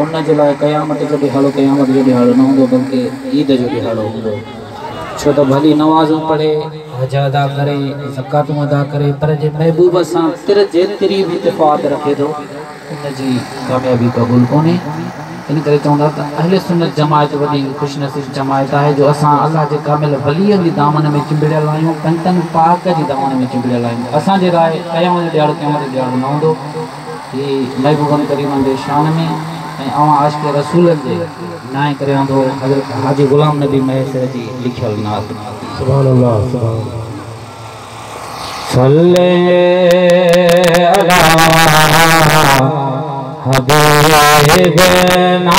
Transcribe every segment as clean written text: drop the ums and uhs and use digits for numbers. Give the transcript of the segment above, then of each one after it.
उन जे लाइ क़यामत जो ॾिहाड़ो क़यामत जो ॾिहाड़ो न हूंदो बल्कि ईद जो ॾिहाड़ो हूंदो। छो त भली नमाज़ूं पढ़े, हज अदा करे, ज़कातूं अदा करे, पर जे महबूब सां तिर जेतिरी बि इत्तिफ़ाक़ रखे थो उनजी कामयाबी क़बूल कोन्हे। इन करे चवंदा त अहले सुन्नत जमायत वॾी ख़ुशनसीब जमायत आहे जो असां अल्लाह जे कामिल वलीअ जी दामन में चिंबड़ियल आहियूं, पंतन पाक जी दामन में चिंबड़ियल आहियूं। असांजे लाइ क़यामत जो ॾिहाड़ो क़यामत जो ॾिहाड़ो न हूंदो। हीअ महबूबनि करीमनि जे शान में ऐं आशिक़ रसूलनि जे नाए करे आंदो हज़रत हाजी ग़ुलाम नबी मैसर जी लिखियल नात। सुभान अल्लाह सुभान सल्ले अला हबीबना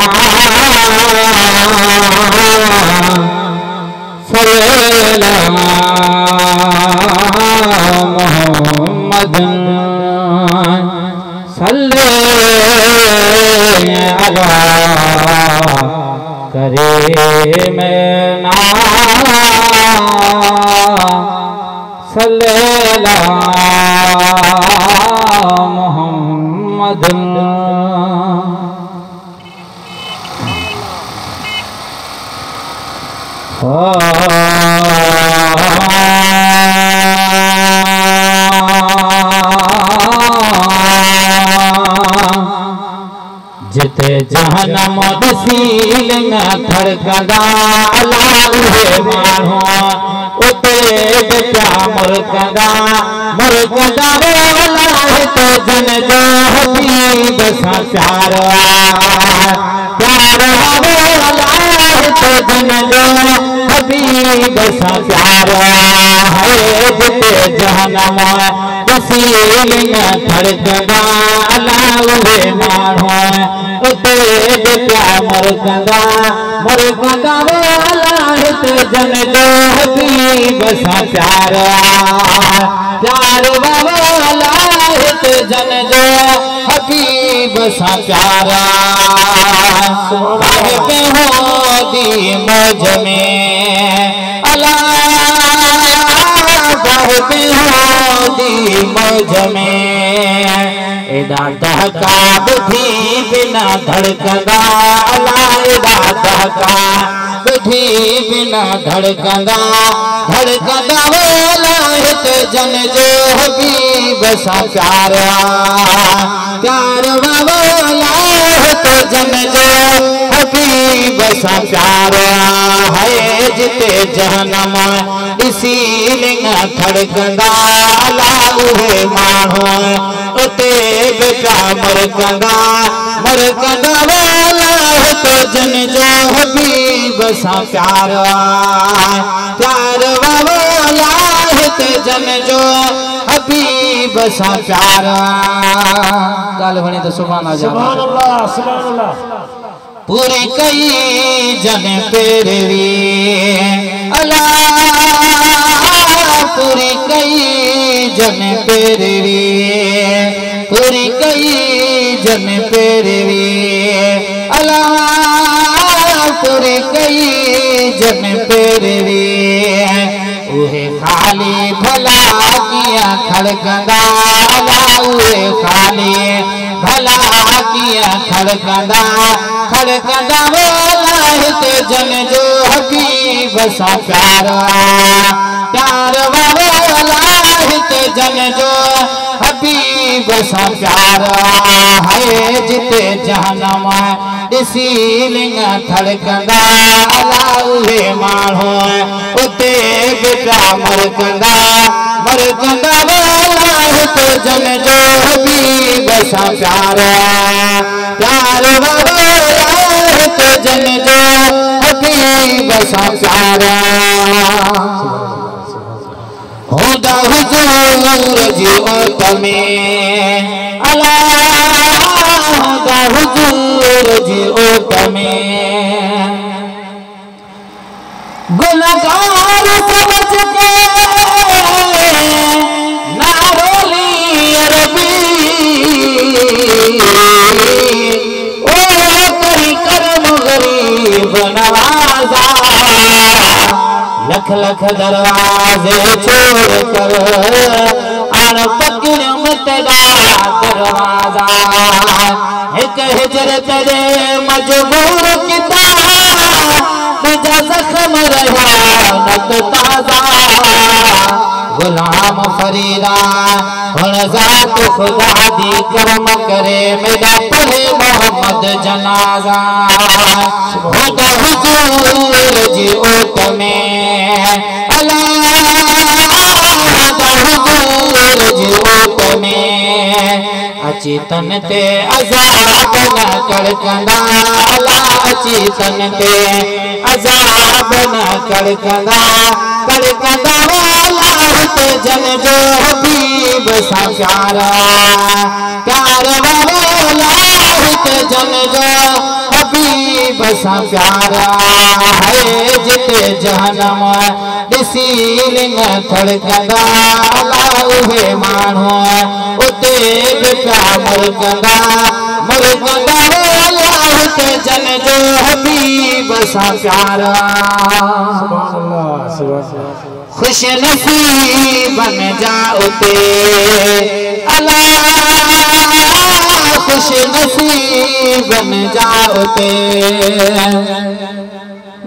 सल्ले मोहम्मद सल्ले अला करीमना सल्ले अला मोहम्मद। जिते जहन्नम दसील न धड़कंदा अला उहे माण्हू उते बेटा मुर्कंदा अलाह तो जन जो हबीब सां प्यार अलाह तो जन जो हबीब सां प्यार है। जिते जहन्नम दसील न धड़कंदा अला उहे माण्हू उते बेटा मुर्कंदा अलाह तो जन जो हबीब सां प्यार बाबा अलाह तो जन जो हबीब सां प्यार पे होदी मौज में अल्लाह पे होदी मौज में एदा दहका बुधी बिना धड़कंदा अल्लाह एदा दहका बुधी बिना धड़कंदा अल्लाह तो जन जो हबीब सां प्यार बाबा अल्लाह तो जन जो हबीब सां प्यार है। जिते जहन्नम ॾिसी लिंग धड़कंदा अला उहे माण्हू उते बेटा मुर्कंदा अलाह तो जन जो हबीब सां प्यार बाबा अल्लाह तो जन जो हबीब सां प्यार। ॻाल्हि वणी त सुभान अल्लाह पूरी कई जन पेरवी अल्लाह पूरी कई जन पेरवी पूरी कई जन पेरवी अल्लाह पूरी कई जन पेरवी उहे खाली भला किया खड़कंदा अल्लाह उहे खाली भला किया खड़कंदा अल्लाह तो जन जो हबीब सां प्यार बाबा अल्लाह तो जन जो हबीब सां प्यार है। जिते जहन्नम ॾिसी लिंग धड़कंदा अला उहे माण्हू उते बेटा मुर्कंदा अल्लाह तो जन जो हबीब सां प्यार बाबा अल्लाह तो जन जो हबीब सां प्यार होदा हुजूर जी ओट में अल्लाह होदा हुजूर जी ओट में गुलजार समझ के नारोली अरबी ओ करी करम गरीब नवाजा लख लख दरवाजे छोड़ कर आन पकड़ मतदा कर कारवाजा एक हिजरत रे मजबूर किता तुझा जख्म रहा नत ताजा गुलाम फरीदा हुन ज़ात खुदा दी करम करे मेरा पढ़े मोहम्मद जनाजा खुदा हुजूर जी ओट में अल्लाह हुजूर जी ओट में अची तन ते अज़ाब न कड़कंदा अल्लाह अची तन ते अज़ाब न कड़कंदा कड़कंदा जन जो हबीब सा प्यारा प्यार वाला जन जो हबीब सा प्यारा है जिते जहनम दिसील न थड़कंदा उहे माण्हू उते बि प्या मरकंदा जन जो हबीब सा प्यारा खुश नसीब बन जाओते अल्लाह खुश नसीब बन जाओते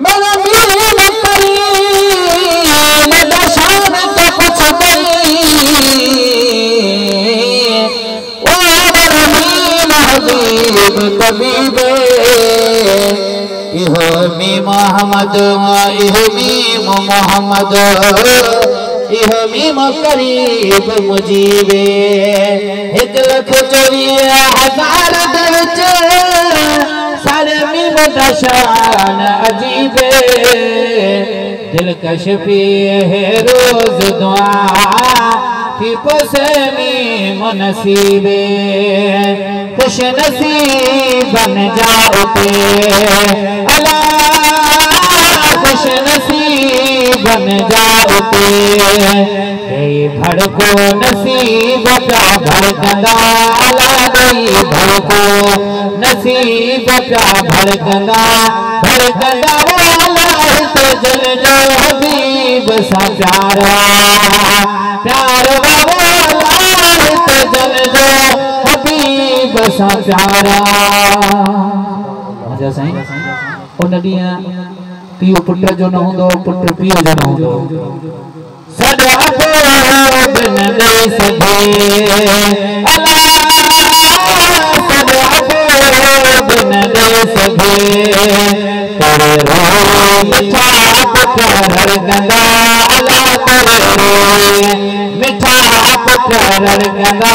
मेरा मीर करी न दशान तो कुछ नहीं ओ रहीम हबीब तबीबे इहमी मोहम्मद इहमीम मोहम्मद इहमीम करीब मुजीबे 1,24,000 दे विच सारे मीम दा शान अजीबे दिलकश भी है रोज दुआ की पोसे मीम नसीबे खुश नसीब बन जाओते खुश नसीब बन जाओते भड़को नसीब का भड़कंदा भड़को नसीब का भड़कंदा भड़कंदा जन जो हबीब सा प्यारा प्यार वाला जन जो हबीब सा प्यारा मजा साईं उन ॾींहुं पीउ पुट जो न हूंदो पुट पीउ जो न हूंदो सदा बिन दे सघे सदा बिन दे सघे करे रोए मिठा पुट रड़कंदा करे रोए मिठा पुट रड़कंदा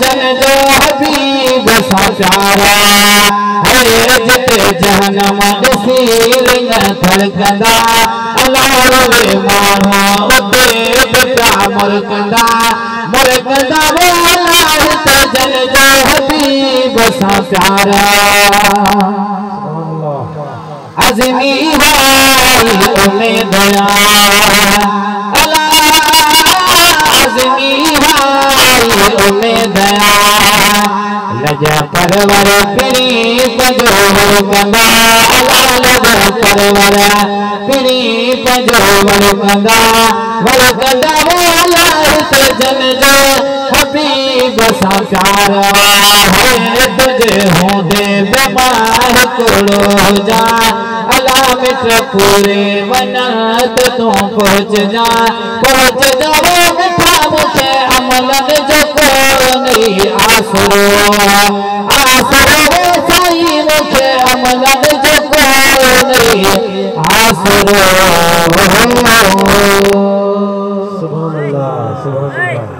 जन जो हबीब सा प्यारा है जिते जहनम दिसील न थड़कंदा अल्लाह माण्हू उते बि प्या मरकंदा मरकंदा जन जो हबीब सा प्यारा अज़मी हाई उम्मीद अज़मी हाई उम्मीद लजा परवर पिरी पंजो कंदा लजा परवर पिरी पंजो कंदा कंदा जन जो हबीब सा प्यारा है तुझे होंदे बीमार कोड़ो जा अला मिट पूरे वनत तू पहुंच जा मिठा मुझे अमलन जो कोई आसरो आसरो साईं मुझे अमलन जो कोई आसरो सुभान अल्लाह सुभान अल्लाह